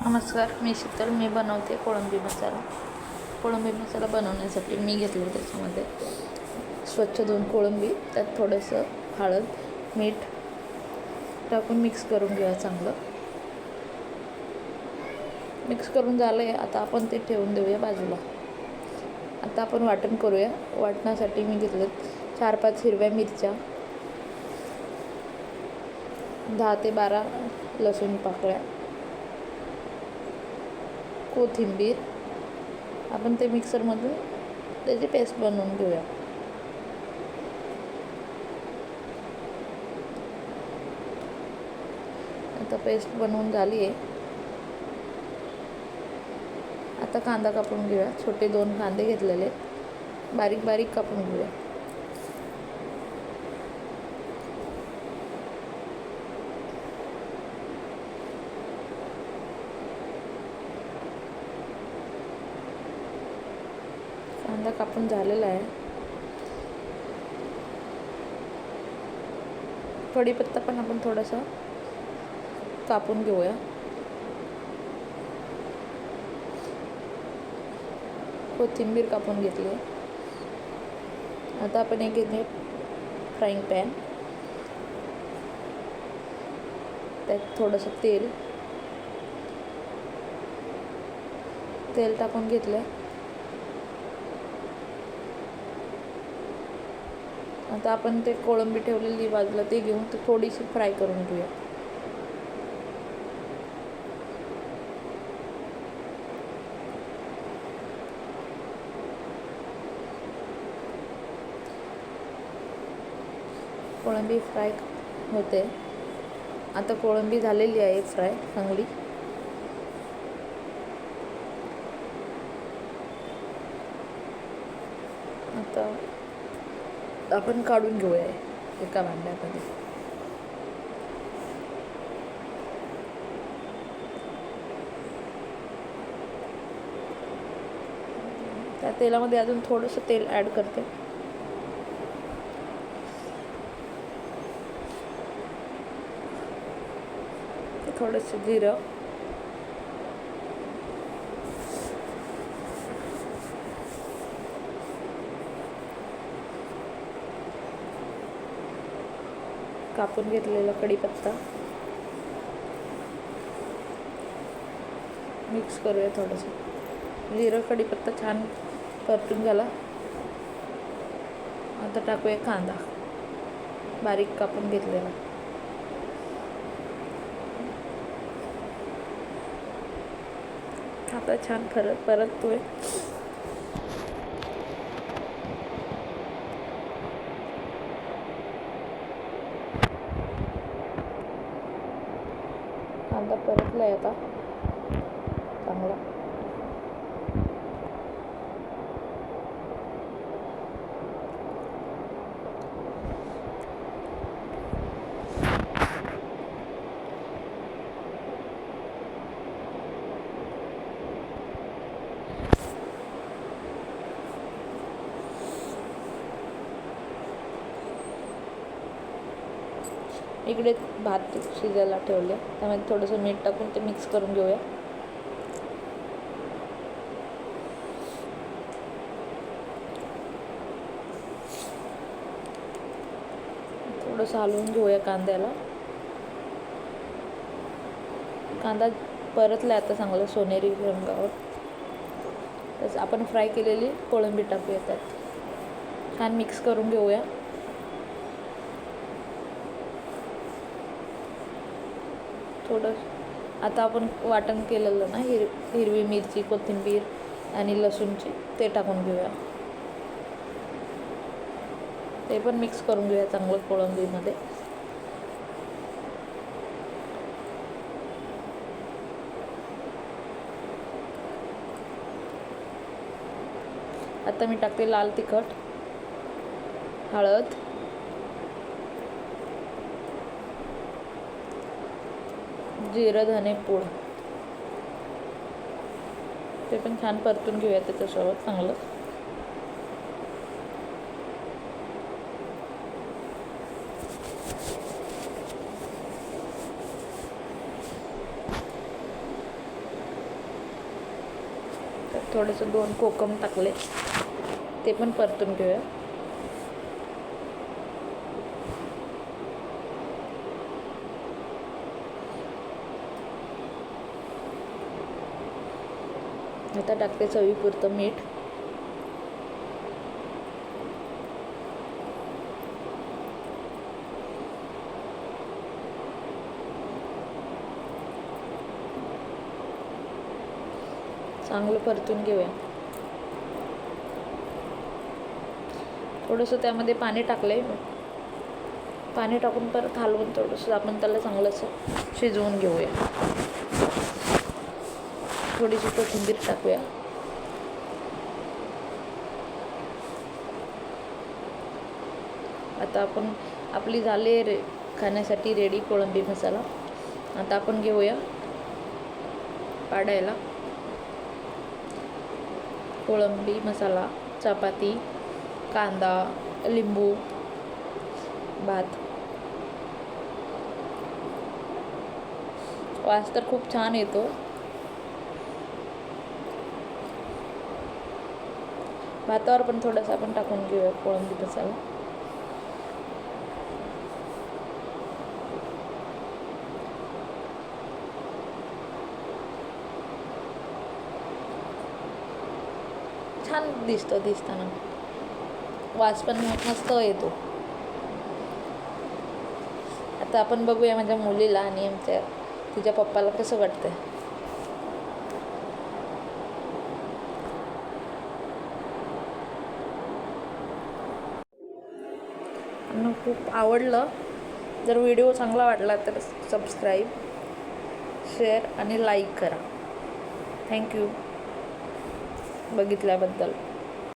नमस्कार, मी शीतल. मी बनवते कोळंबी मसाला. कोळंबी मसाला बनवण्यासाठी मी घेतलं त्याच्यामध्ये स्वच्छ 2 कोळंबी, त्यात थोडंसं हळद, मीठ टाकून मिक्स करून घेऊया. चांगलं मिक्स करून झालं आहे. आता आपण ते ठेवून देऊया बाजूला. आता आपण वाटण करूया. वाटणासाठी मी घेतलं 4-5 हिरव्या मिरच्या, 10 ते 12 लसूण पाकळ्या, कोथिंबीर. आपण ते मिक्सरमधून त्याची पेस्ट बनवून घेऊया. आता पेस्ट बनवून झाली आहे. आता कांदा कापून घेऊया. छोटे 2 कांदे घेतलेले, बारीक बारीक कापून घेऊया. कांदा कापून झालेला आहे. कढीपत्ता पण आपण थोडासा कापून घेऊया. कोथिंबीर कापून घेतली. आता आपण एक घेतले फ्राईंग पॅन, त्यात थोडंसं तेल टाकून घेतलं. आता आपण ते कोळंबी ठेवलेली बाजूला ते घेऊन ते थोडीशी फ्राय करून घेऊया. कोळंबी फ्राय होते. आता कोळंबी झालेली आहे फ्राय चांगली. आता आपण काढून घेऊया एका भांड्यामध्ये. त्या तेलामध्ये अजून थोडंसं तेल ॲड करते. थोडंसं जिरं, कापून घेतलेला कढीपत्ता मिक्स करूया. थोडंसं जिरं कढीपत्ता छान परतून झाला. आता टाकूया कांदा बारीक कापून घेतलेला. आता छान परततोय. कांदा परतलाय आता चांगला. इकडे भात शिजायला ठेवले, त्यामध्ये थोडंसं मीठ टाकून ते मिक्स करून घेऊया. थोडंसं हलवून घेऊया कांद्याला. कांदा परतला आता चांगलं सोनेरी रंगावर. तसं आपण फ्राय केलेली कोळंबी टाकूया त्यात. छान मिक्स करून घेऊया. थोडं आता आपण वाटण केलेलं ना, हिरवी मिरची, कोथिंबीर आणि लसूणची, ते टाकून घेऊया. ते पण मिक्स करून घेऊया चांगलं कोळंबीमध्ये. आता मी टाकते लाल तिखट, हळद, जिरं धने पूड. ते पण छान परतून घेऊया त्याच्यासोबत चांगलं. थोडंसं 2 कोकम टाकले, ते पण परतून घेऊया. आता टाकते चवीपुरतं मीठ. चांगलं परतून घेऊया. थोडंसं त्यामध्ये पाणी टाकले, पाणी टाकून परत हलवून थोडंसं आपण त्याला चांगलंसं शिजवून घेऊया. थोडीशी कोथिंबीर टाकूया. आता आपण आपली झाले खाण्यासाठी रेडी कोळंबी मसाला. आता आपण घेऊया पाडायला. कोळंबी मसाला, चपाती, कांदा, लिंबू, भात. वास तर खूप छान येतो. भातावर पण थोडंसं आपण टाकून घेऊया कोळंबी मसाला. छान दिसतो दिसताना, वास पण मस्त येतो. आता आपण बघूया माझ्या मुलीला आणि तिच्या पप्पाला कसं वाटतंय. त्यांना खूप आवडलं. जर व्हिडिओ चांगला वाटला तर सबस्क्राईब, शेअर आणि लाईक करा. थँक्यू बघितल्याबद्दल.